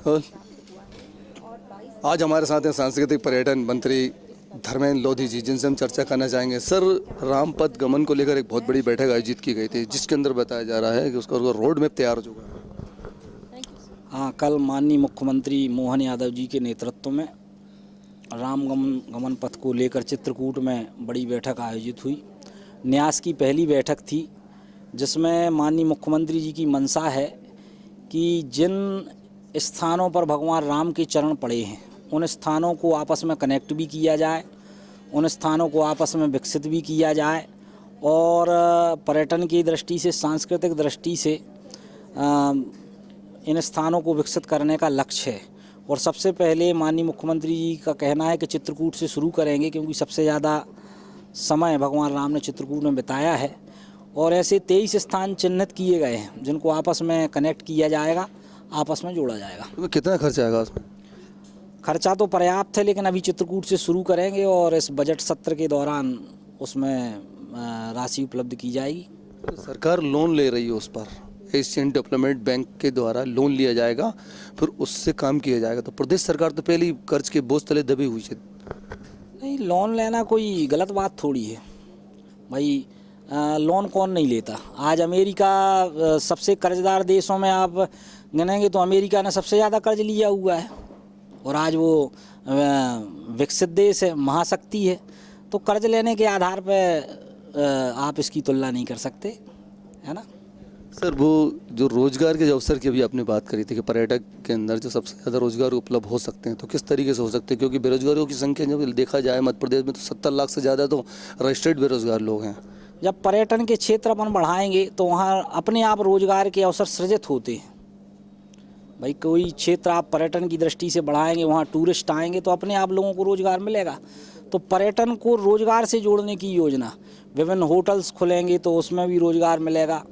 और आज हमारे साथ हैं सांस्कृतिक पर्यटन मंत्री धर्मेंद्र लोधी जी, जिनसे हम चर्चा करना चाहेंगे। सर, रामपथ गमन को लेकर एक बहुत बड़ी बैठक आयोजित की गई थी, जिसके अंदर बताया जा रहा है कि उसका रोड मैप तैयार हो चुका है। हाँ, कल माननीय मुख्यमंत्री मोहन यादव जी के नेतृत्व में राम गमन पथ को लेकर चित्रकूट में बड़ी बैठक आयोजित हुई। न्यास की पहली बैठक थी, जिसमें माननीय मुख्यमंत्री जी की मंशा है कि जिन स्थानों पर भगवान राम के चरण पड़े हैं, उन स्थानों को आपस में कनेक्ट भी किया जाए, उन स्थानों को आपस में विकसित भी किया जाए और पर्यटन की दृष्टि से, सांस्कृतिक दृष्टि से इन स्थानों को विकसित करने का लक्ष्य है। और सबसे पहले माननीय मुख्यमंत्री जी का कहना है कि चित्रकूट से शुरू करेंगे, क्योंकि सबसे ज़्यादा समय भगवान राम ने चित्रकूट में बिताया है। और ऐसे 23 स्थान चिन्हित किए गए हैं, जिनको आपस में कनेक्ट किया जाएगा, आपस में जोड़ा जाएगा। तो कितना खर्चा आएगा उसमें? खर्चा तो पर्याप्त है, लेकिन अभी चित्रकूट से शुरू करेंगे और इस बजट सत्र के दौरान उसमें राशि उपलब्ध की जाएगी। तो सरकार लोन ले रही है उस पर, एशियन डेवलपमेंट बैंक के द्वारा लोन लिया जाएगा, फिर उससे काम किया जाएगा। तो प्रदेश सरकार तो पहले ही कर्ज के बोझ तले दबी हुई है। नहीं, लोन लेना कोई गलत बात थोड़ी है भाई। लोन कौन नहीं लेता। आज अमेरिका सबसे कर्जदार देशों में आप गिनेंगे तो अमेरिका ने सबसे ज़्यादा कर्ज लिया हुआ है, और आज वो विकसित देश है, महाशक्ति है। तो कर्ज लेने के आधार पर आप इसकी तुलना नहीं कर सकते, है ना। सर, वो जो रोजगार के अवसर की अभी आपने बात करी थी कि पर्यटक के अंदर जो सबसे ज़्यादा रोजगार उपलब्ध हो सकते हैं, तो किस तरीके से हो सकते हैं? क्योंकि बेरोजगारों की संख्या जब देखा जाए मध्य प्रदेश में तो 70 लाख से ज़्यादा तो रजिस्टर्ड बेरोजगार लोग हैं। जब पर्यटन के क्षेत्र अपन बढ़ाएंगे तो वहाँ अपने आप रोजगार के अवसर सृजित होते हैं भाई। कोई क्षेत्र आप पर्यटन की दृष्टि से बढ़ाएंगे, वहाँ टूरिस्ट आएंगे तो अपने आप लोगों को रोजगार मिलेगा। तो पर्यटन को रोजगार से जोड़ने की योजना, विभिन्न होटल्स खुलेंगे तो उसमें भी रोजगार मिलेगा,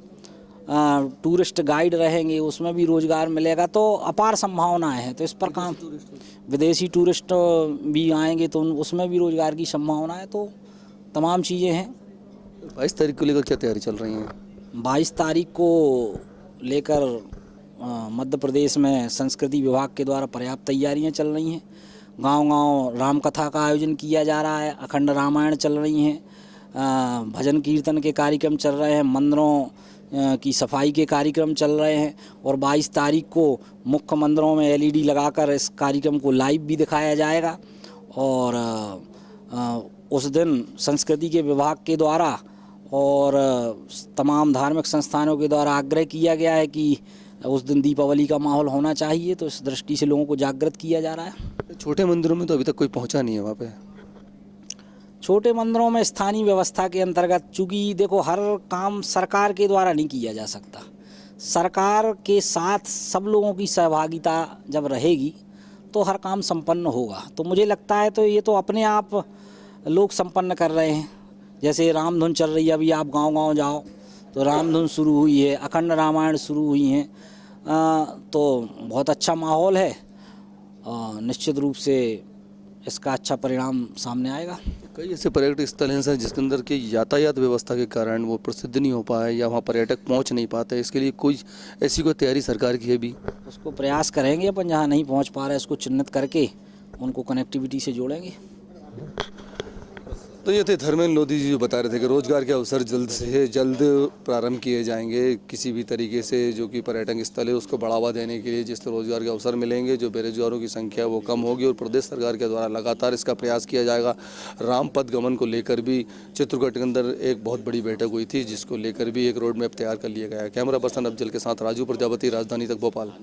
टूरिस्ट गाइड रहेंगे उसमें भी रोजगार मिलेगा। तो अपार संभावनाएं हैं। तो इस पर काम, विदेशी टूरिस्ट भी आएंगे तो उसमें भी रोजगार की संभावना है। तो तमाम चीज़ें हैं। 22 तारीख को लेकर क्या तैयारी चल रही है? 22 तारीख को लेकर मध्य प्रदेश में संस्कृति विभाग के द्वारा पर्याप्त तैयारियां चल रही हैं। गांव-गांव राम कथा का आयोजन किया जा रहा है, अखंड रामायण चल रही हैं, भजन कीर्तन के कार्यक्रम चल रहे हैं, मंदिरों की सफाई के कार्यक्रम चल रहे हैं। और 22 तारीख को मुख्य मंदिरों में LED लगाकर इस कार्यक्रम को लाइव भी दिखाया जाएगा। और उस दिन संस्कृति के विभाग के द्वारा और तमाम धार्मिक संस्थानों के द्वारा आग्रह किया गया है कि उस दिन दीपावली का माहौल होना चाहिए। तो इस दृष्टि से लोगों को जागृत किया जा रहा है। छोटे मंदिरों में तो अभी तक कोई पहुंचा नहीं है वहाँ पे। छोटे मंदिरों में स्थानीय व्यवस्था के अंतर्गत, चूँकि देखो हर काम सरकार के द्वारा नहीं किया जा सकता। सरकार के साथ सब लोगों की सहभागिता जब रहेगी तो हर काम संपन्न होगा। तो मुझे लगता है तो ये तो अपने आप लोग संपन्न कर रहे हैं। जैसे रामधुन चल रही है, अभी आप गांव-गांव जाओ तो रामधुन शुरू हुई है, अखंड रामायण शुरू हुई हैं। तो बहुत अच्छा माहौल है। निश्चित रूप से इसका अच्छा परिणाम सामने आएगा। कई ऐसे पर्यटक स्थल हैं सर, जिसके अंदर की यातायात व्यवस्था के कारण वो प्रसिद्ध नहीं हो पाए या वहाँ पर्यटक पहुँच नहीं पाते। इसके लिए कोई ऐसी कोई तैयारी सरकार की है भी? उसको प्रयास करेंगे अपन, जहाँ नहीं पहुँच पा रहा है उसको चिन्हित करके उनको कनेक्टिविटी से जोड़ेंगे। तो ये थे धर्मेंद्र लोधी जी, जो बता रहे थे कि रोजगार के अवसर जल्द से जल्द प्रारंभ किए जाएंगे। किसी भी तरीके से जो कि पर्यटन स्थल है उसको बढ़ावा देने के लिए जिससे रोजगार के अवसर मिलेंगे, जो बेरोजगारों की संख्या वो कम होगी। और प्रदेश सरकार के द्वारा लगातार इसका प्रयास किया जाएगा। रामपथ गमन को लेकर भी चित्रकूट के अंदर एक बहुत बड़ी बैठक हुई थी, जिसको लेकर भी एक रोड मैप तैयार कर लिया गया है। कैमरा पर्सन अफजल के साथ राजू प्रजापति, राजधानी तक भोपाल।